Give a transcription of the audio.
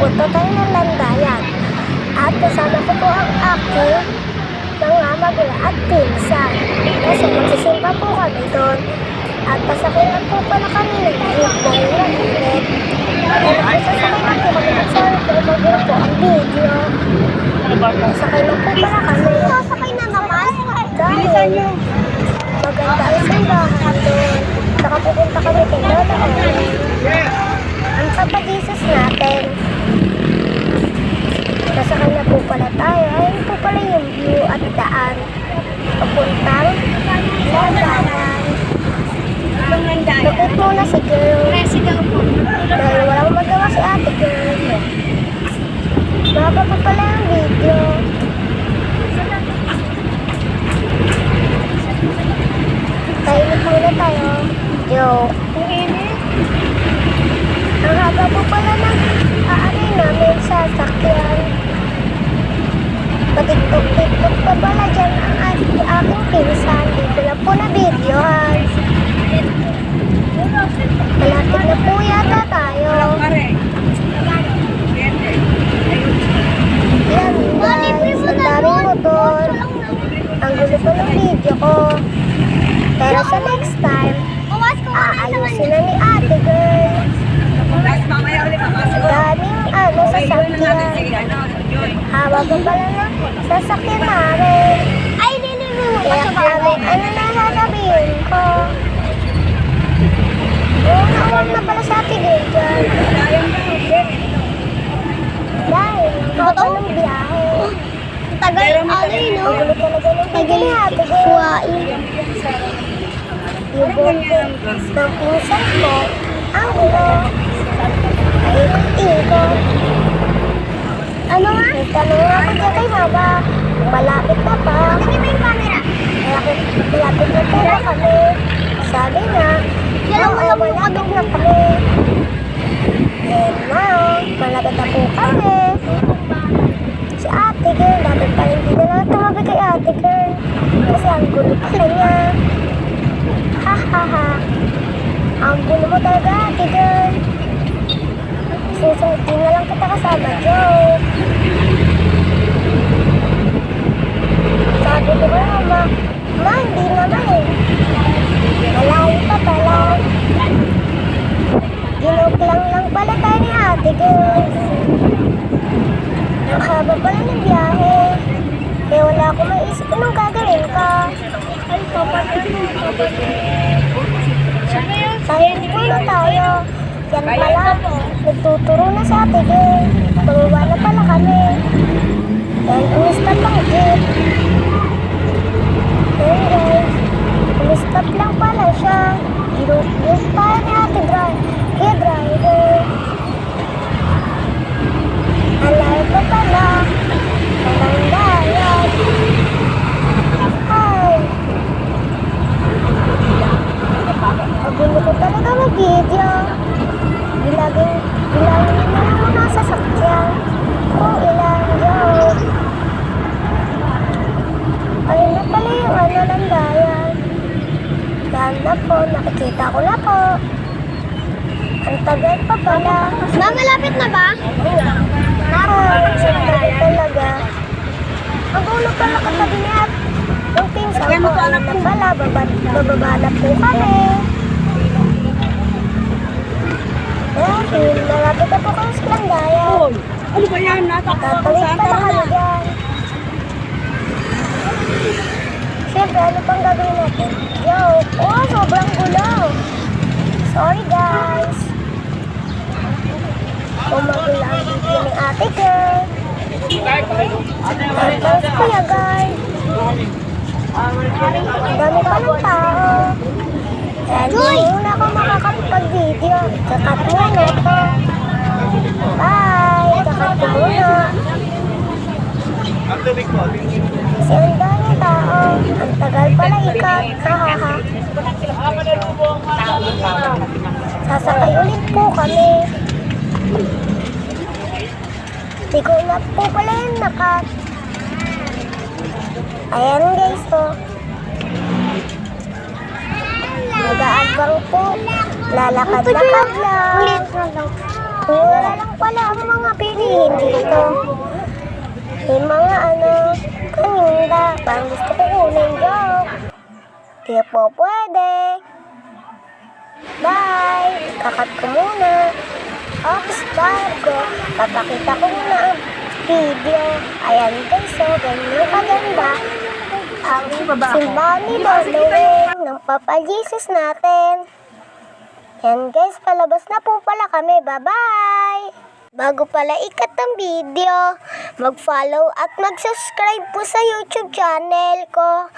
Pupunta tayo ng landayan. At kasama ko po ang aking mga magulang at pinsan. Kasi magsisimpa po kami doon. At pasakay na po pala kami ng jeep dahil nag-init. Kaya nagsasakay na po kami at sorry po mag-vlog po ang video. Pasakay na po pala kami. Sasakay na naman? Dahil maganda ang simbahan doon. Saka pupunta kami kay Lola Owen. Ang Papa Jesus natin. Sasakay na po pala tayo. Ayun po pala yung view at daan. Papuntang landayan. Lupit muna si girl. Dahil walang magawa si ate girl. Baba pa pala ang video. Kainit muna tayo. Joke. Ang haba po pala ng aanay namin sa sakyan. Patiktok-tiktok pa pala dyan ang aking pinsan. Dito lang po na videohan. Malapit na po yata tayo. Yan guys, ang daming motor. Ang gulo pa ng video ko. Pero sa next time, aayusin na ni ate girl. Daming sasakyan. Haba pa pala ng sasakyan namin. Kaya kami, ano na sasabihin ko? Huwag na pala sa ate girl dyan. Dahil, haba ng biyahe. Tagal, ano yun, no? Ang gulo talaga ng video ni ate girl. Yung buntin ng pinsan ko, ang gulo. Ikot-ikot. Ano nga? May tanong ako dyan kay mama. Malapit na pa. Tingin mo yung camera. Malapit na po na kami. Sabi na, malapit na kami. And now, malapit na po kami. Si ate girl, dapat pa hindi na lang tumabi kay ate girl. Kasi ang gulo pala niya. Ha ha ha. Ang gulo mo talaga ate girl. Susunod na lang kita kasama, joke. Sabi ko ba mama, hindi naman eh. Malayo pa pala. Ginuklang lang pala tayo ni ate girls. Ang haba pala ng biyahe. Kaya wala akong maisip anong gagawin ka. Sayang po na tayo. Yan pala, nagtuturo na sa ate girl. Pababa na pala kami. Dahil umistop ang jeep. Ayun guys, umistop lang pala siya. Ginuklang tayo ni ate driver. Alayo pa pala. Walang bayad. Ay. Magulo ko talaga mag-video. Bilagin na lang mo nasa sakyan. Kung ilang joke. Ayun na pala yung landayan. Yan na po, nakikita ko na po. Ang tagal pa pala. Malapit na ba? Ang tagal talaga. Ang ulo pala katabi niya. Yung pinsan ko, ayun na pala, bababa na po kami. Dahil, malapit na po kayo sa landayan. Ano ba yan? Tatawid pala kami dyan. Siyempre, ano pang gagawin natin? Sobrang gulo. Sorry guys. Magulo ang video ni ate girl. Thanks kuya guys. Ang dami pa ng tao. Kaya hindi muna ako makakapag-video. Kakat muna ito. Bye! Kakat ko muna. Kasi ang dami tao. Ang tagal pala ikat. Hahaha. Sasakay ulit po kami. Hindi ko na po pala yung nakat. Ayan guys to. Nag-aabang po. Lalakad-lakad lang. Wala lang pala ang mga pili may mga kanina, parang gusto ko kunin joke. Di po pwede. Bye! Kakat ko muna. Oops, bago. Papakita ko muna ang video. Ayan guys, so ganyan kaganda. Ang simbahan ni Lolo Wing ng Papa Jesus natin. Yan guys, palabas na po pala kami. Bye-bye! Bago pala ikat ang video, mag-follow at mag-subscribe po sa YouTube channel ko.